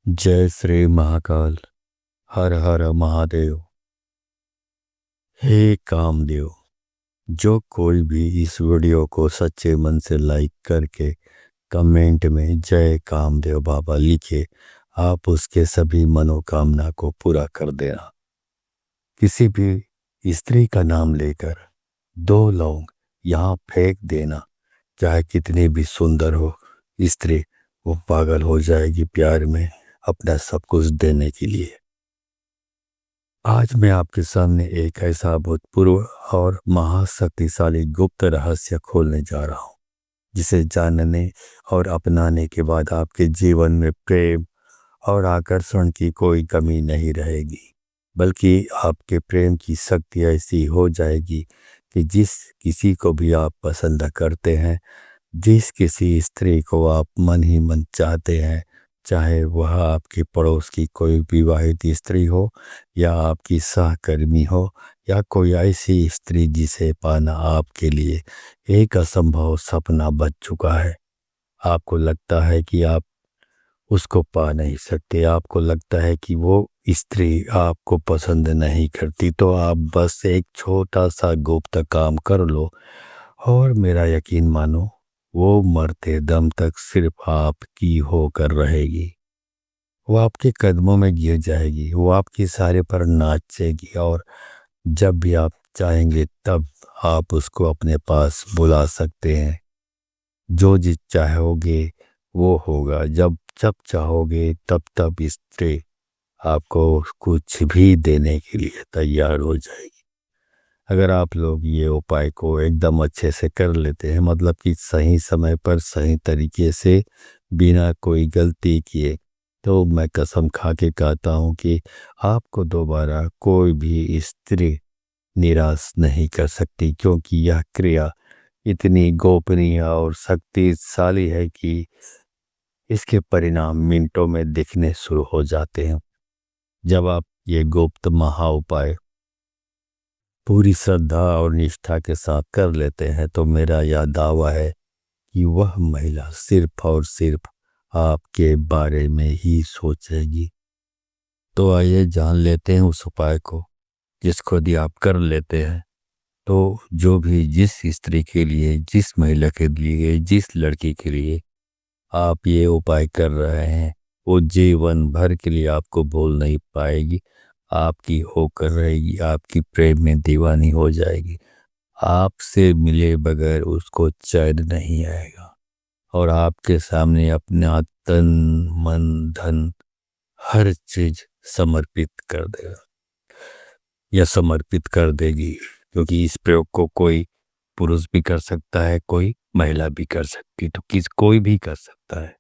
जय श्री महाकाल। हर हर महादेव। हे कामदेव, जो कोई भी इस वीडियो को सच्चे मन से लाइक करके कमेंट में जय कामदेव बाबा लिखे, आप उसके सभी मनोकामना को पूरा कर देना। किसी भी स्त्री का नाम लेकर 2 लौंग यहाँ फेंक देना, चाहे कितनी भी सुंदर हो स्त्री, वो पागल हो जाएगी प्यार में अपना सब कुछ देने के लिए। आज मैं आपके सामने एक ऐसा अभूतपूर्व और महाशक्तिशाली गुप्त रहस्य खोलने जा रहा हूँ, जिसे जानने और अपनाने के बाद आपके जीवन में प्रेम और आकर्षण की कोई कमी नहीं रहेगी, बल्कि आपके प्रेम की शक्ति ऐसी हो जाएगी कि जिस किसी को भी आप पसंद करते हैं, जिस किसी स्त्री को आप मन ही मन चाहते हैं, चाहे वह आपके पड़ोस की कोई विवाहित स्त्री हो या आपकी सहकर्मी हो या कोई ऐसी स्त्री जिसे पाना आपके लिए एक असंभव सपना बन चुका है। आपको लगता है कि आप उसको पा नहीं सकते, आपको लगता है कि वो स्त्री आपको पसंद नहीं करती, तो आप बस एक छोटा सा गुप्त काम कर लो और मेरा यकीन मानो, वो मरते दम तक सिर्फ आपकी होकर रहेगी। वो आपके कदमों में गिर जाएगी, वो आपके सहारे पर नाचेगी और जब भी आप चाहेंगे तब आप उसको अपने पास बुला सकते हैं। जो जिस चाहोगे वो होगा, जब जब चाहोगे तब तब स्त्री आपको कुछ भी देने के लिए तैयार हो जाएगी। अगर आप लोग ये उपाय को एकदम अच्छे से कर लेते हैं, मतलब कि सही समय पर सही तरीके से बिना कोई गलती किए, तो मैं कसम खा के कहता हूँ कि आपको दोबारा कोई भी स्त्री निराश नहीं कर सकती, क्योंकि यह क्रिया इतनी गोपनीय और शक्तिशाली है कि इसके परिणाम मिनटों में दिखने शुरू हो जाते हैं। जब आप ये गुप्त महा उपाय पूरी श्रद्धा और निष्ठा के साथ कर लेते हैं, तो मेरा यह दावा है कि वह महिला सिर्फ और सिर्फ आपके बारे में ही सोचेगी। तो आइए जान लेते हैं उस उपाय को, जिसको यदि आप कर लेते हैं तो जो भी जिस स्त्री के लिए, जिस महिला के लिए, जिस लड़की के लिए आप ये उपाय कर रहे हैं, वो जीवन भर के लिए आपको भूल नहीं पाएगी, आपकी होकर रहेगी, आपकी प्रेम में दीवानी हो जाएगी। आपसे मिले बगैर उसको चैन नहीं आएगा और आपके सामने अपना तन मन धन हर चीज समर्पित कर देगा या समर्पित कर देगी, क्योंकि इस प्रयोग को कोई पुरुष भी कर सकता है, कोई महिला भी कर सकती है, तो कोई भी कर सकता है।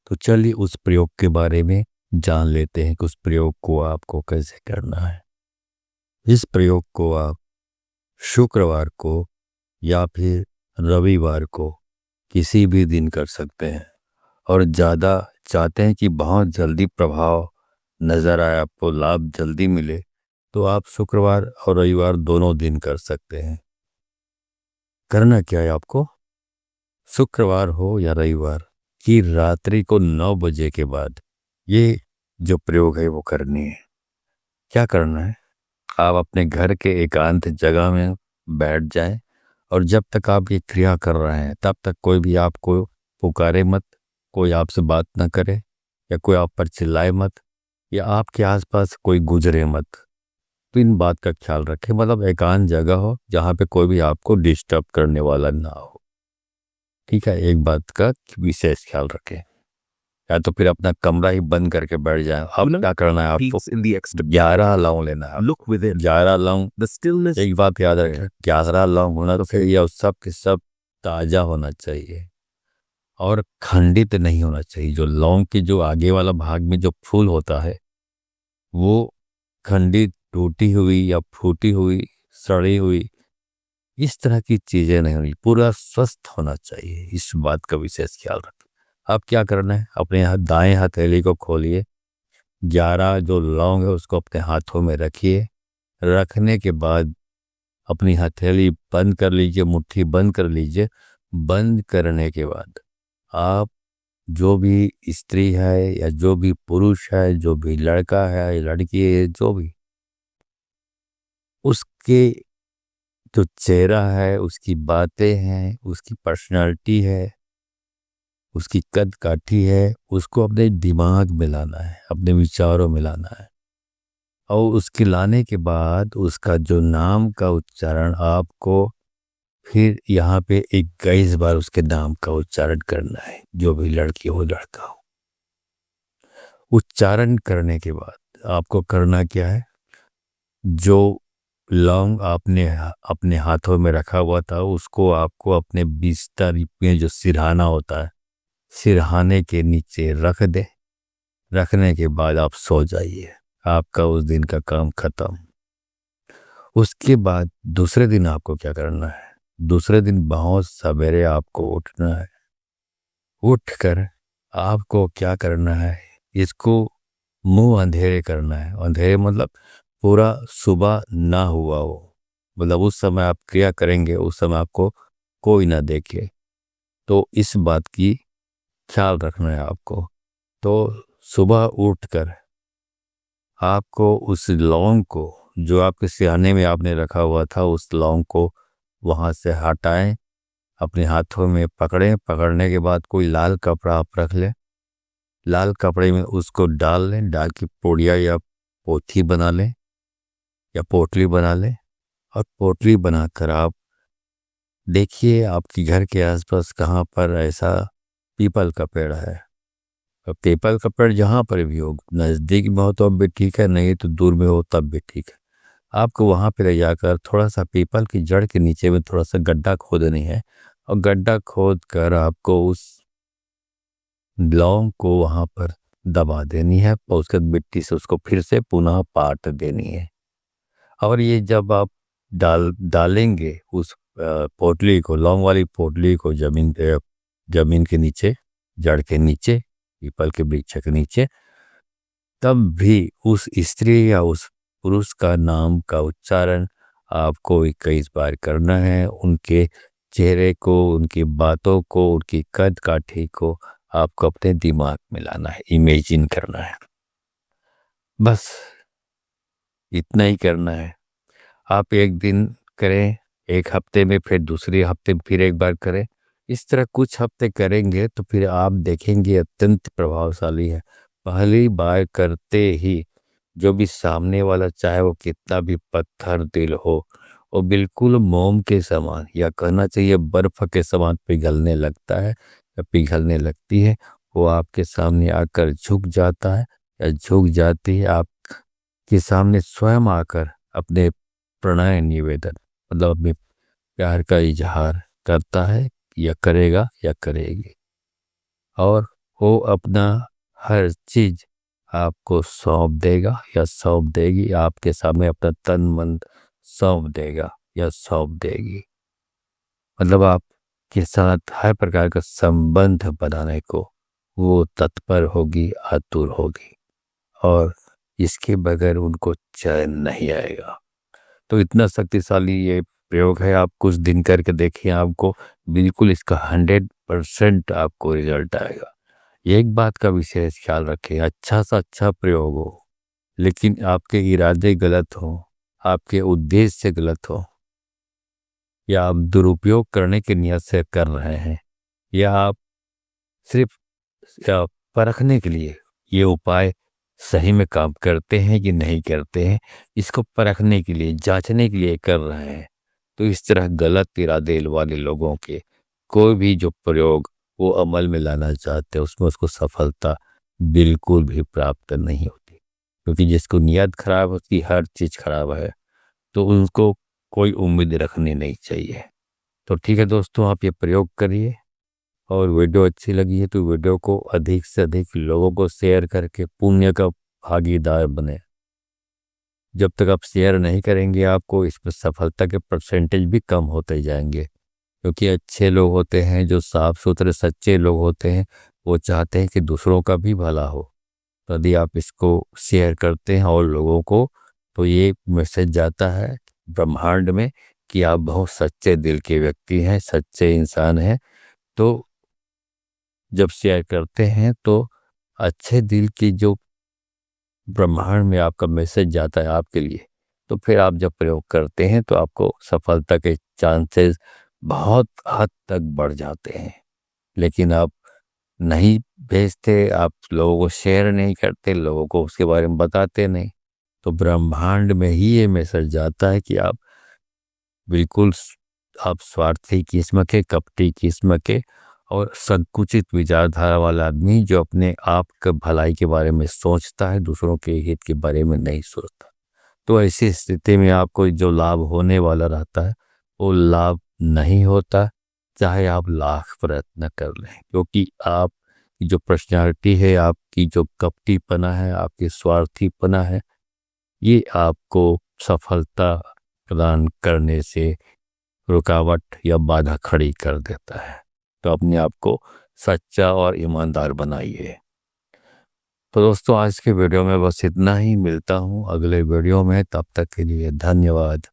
तो चलिए उस प्रयोग के बारे में जान लेते हैं कि उस प्रयोग को आपको कैसे करना है। इस प्रयोग को आप शुक्रवार को या फिर रविवार को किसी भी दिन कर सकते हैं, और ज़्यादा चाहते हैं कि बहुत जल्दी प्रभाव नज़र आए, आपको लाभ जल्दी मिले, तो आप शुक्रवार और रविवार दोनों दिन कर सकते हैं। करना क्या है आपको, शुक्रवार हो या रविवार की रात्रि को 9 बजे के बाद ये जो प्रयोग है वो करनी है। क्या करना है, आप अपने घर के एकांत जगह में बैठ जाएं और जब तक आप ये क्रिया कर रहे हैं तब तक कोई भी आपको पुकारे मत, कोई आपसे बात ना करे या कोई आप पर चिल्लाए मत या आपके आसपास कोई गुजरे मत। तो इन बात का ख्याल रखें, मतलब एकांत जगह हो जहाँ पे कोई भी आपको डिस्टर्ब करने वाला ना हो। ठीक है, एक बात का विशेष ख्याल रखें, या तो फिर अपना कमरा ही बंद करके बैठ जाए। अब क्या करना है आपको, 11 लौंग लेना है। 11 लौंग, एक बात याद रखें, 11 लौंग होना तो फिर यह सब के सब ताजा होना चाहिए और खंडित नहीं होना चाहिए। जो लौंग के जो आगे वाला भाग में जो फूल होता है वो खंडित, टूटी हुई या फूटी हुई, सड़ी हुई, इस तरह की चीजें नहीं होनी, पूरा स्वस्थ होना चाहिए। इस बात का विशेष ख्याल रखें। अब क्या करना है, अपने हाथ दाएं हथेली को खोलिए, 11 जो लौंग है उसको अपने हाथों में रखिए। रखने के बाद अपनी हथेली बंद कर लीजिए, मुट्ठी बंद कर लीजिए। बंद करने के बाद आप जो भी स्त्री है या जो भी पुरुष है, जो भी लड़का है या लड़की है, जो भी, उसके जो चेहरा है, उसकी बातें हैं, उसकी पर्सनालिटी है, उसकी कद काठी है, उसको अपने दिमाग में लाना है, अपने विचारों में लाना है। और उसके लाने के बाद उसका जो नाम का उच्चारण आपको फिर यहाँ पे 21 बार उसके नाम का उच्चारण करना है, जो भी लड़की हो लड़का हो। उच्चारण करने के बाद आपको करना क्या है, जो लौंग आपने अपने हाथों में रखा हुआ था उसको आपको अपने बिस्तर में जो सिरहाना होता है, सिरहाने के नीचे रख दे। रखने के बाद आप सो जाइए, आपका उस दिन का काम खत्म। उसके बाद दूसरे दिन आपको क्या करना है, दूसरे दिन बहुत सवेरे आपको उठना है। उठकर आपको क्या करना है, इसको मुंह अंधेरे करना है। अंधेरे मतलब पूरा सुबह ना हुआ हो, मतलब उस समय आप क्रिया करेंगे उस समय आपको कोई ना देखे। तो इस बात की ख्याल रखना है आपको। तो सुबह उठकर आपको उस लौंग को जो आपके सिरहाने में आपने रखा हुआ था, उस लौंग को वहां से हटाएं, अपने हाथों में पकड़ें। पकड़ने के बाद कोई लाल कपड़ा आप रख लें, लाल कपड़े में उसको डाल लें, डाल के पोड़िया या पोथी बना लें या पोटली बना लें। और पोटली बनाकर आप देखिए आपके घर के आसपास कहाँ पर ऐसा पीपल का पेड़ है। और पीपल का पेड़ जहाँ पर भी हो, नज़दीक में हो तो अब भी ठीक है, नहीं तो दूर में हो तब भी ठीक है। आपको वहाँ पे ले जाकर थोड़ा सा पीपल की जड़ के नीचे में थोड़ा सा गड्ढा खोदनी है। और गड्ढा खोद कर आपको उस लौंग को वहाँ पर दबा देनी है और उसके बाद मिट्टी से उसको फिर से पुनः पाट देनी है। और ये जब आप डालेंगे उस पोटली को, लौंग वाली पोटली को जमीन के नीचे, जड़ के नीचे, पीपल के वृक्ष के नीचे, तब भी उस स्त्री या उस पुरुष का नाम का उच्चारण आपको 21 बार करना है। उनके चेहरे को, उनकी बातों को, उनकी कद काठी को आपको अपने दिमाग में लाना है, इमेजिन करना है। बस इतना ही करना है। आप एक दिन करें, एक हफ्ते में, फिर दूसरे हफ्ते में फिर एक बार करें। इस तरह कुछ हफ्ते करेंगे तो फिर आप देखेंगे अत्यंत प्रभावशाली है। पहली बार करते ही जो भी सामने वाला, चाहे वो कितना भी पत्थर दिल हो, वो बिल्कुल मोम के समान, या कहना चाहिए बर्फ के समान पिघलने लगता है या पिघलने लगती है। वो आपके सामने आकर झुक जाता है या झुक जाती है, आपके सामने स्वयं आकर अपने प्रणय निवेदन, मतलब अपने प्यार का इजहार करता है या करेगा या करेगी। और वो अपना हर चीज आपको सौंप देगा या सौंप देगी, आपके सामने अपना तन मन सौंप देगा या सौंप देगी। मतलब आपके साथ हर प्रकार का संबंध बनाने को वो तत्पर होगी, आतुर होगी, और इसके बगैर उनको चैन नहीं आएगा। तो इतना शक्तिशाली ये प्रयोग है, आप कुछ दिन करके देखिए, आपको बिल्कुल इसका 100% आपको रिजल्ट आएगा। एक बात का विशेष ख्याल रखें, अच्छा सा अच्छा प्रयोग हो, लेकिन आपके इरादे गलत हो, आपके उद्देश्य गलत हो, या आप दुरुपयोग करने की नियत से कर रहे हैं, या आप सिर्फ परखने के लिए ये उपाय सही में काम करते हैं कि नहीं करते हैं, इसको परखने के लिए, जांचने के लिए कर रहे हैं, तो इस तरह गलत इरादे वाले लोगों के कोई भी जो प्रयोग वो अमल में लाना चाहते हैं उसमें उसको सफलता बिल्कुल भी प्राप्त नहीं होती। क्योंकि जिसको नियत खराब है उसकी हर चीज खराब है, तो उनको कोई उम्मीद रखनी नहीं चाहिए। तो ठीक है दोस्तों, आप ये प्रयोग करिए, और वीडियो अच्छी लगी है तो वीडियो को अधिक से अधिक लोगों को शेयर करके पुण्य का भागीदार बने। जब तक आप शेयर नहीं करेंगे आपको इसमें सफलता के परसेंटेज भी कम होते जाएंगे। क्योंकि अच्छे लोग होते हैं, जो साफ सुथरे सच्चे लोग होते हैं, वो चाहते हैं कि दूसरों का भी भला हो। तो यदि आप इसको शेयर करते हैं और लोगों को, तो ये मैसेज जाता है ब्रह्मांड में कि आप बहुत सच्चे दिल के व्यक्ति हैं, सच्चे इंसान हैं। तो जब शेयर करते हैं तो अच्छे दिल की जो ब्रह्मांड में आपका मैसेज जाता है आपके लिए, तो फिर आप जब प्रयोग करते हैं तो आपको सफलता के चांसेस बहुत हद तक बढ़ जाते हैं। लेकिन आप नहीं भेजते, आप लोगों को शेयर नहीं करते, लोगों को उसके बारे में बताते नहीं, तो ब्रह्मांड में ही ये मैसेज जाता है कि आप बिल्कुल आप स्वार्थी किस्म के, कपटी किस्म के और संकुचित विचारधारा वाला आदमी जो अपने आप के भलाई के बारे में सोचता है, दूसरों के हित के बारे में नहीं सोचता। तो ऐसी स्थिति में आपको जो लाभ होने वाला रहता है वो लाभ नहीं होता, चाहे आप लाख प्रयत्न कर लें, क्योंकि आप की जो पर्सनालिटी है, आपकी जो कपटीपना है, आपकी स्वार्थीपना है, ये आपको सफलता प्रदान करने से रुकावट या बाधा खड़ी कर देता है। तो अपने आप को सच्चा और ईमानदार बनाइए। तो दोस्तों आज के वीडियो में बस इतना ही, मिलता हूँ अगले वीडियो में, तब तक के लिए धन्यवाद।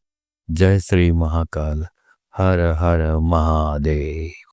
जय श्री महाकाल। हर हर महादेव।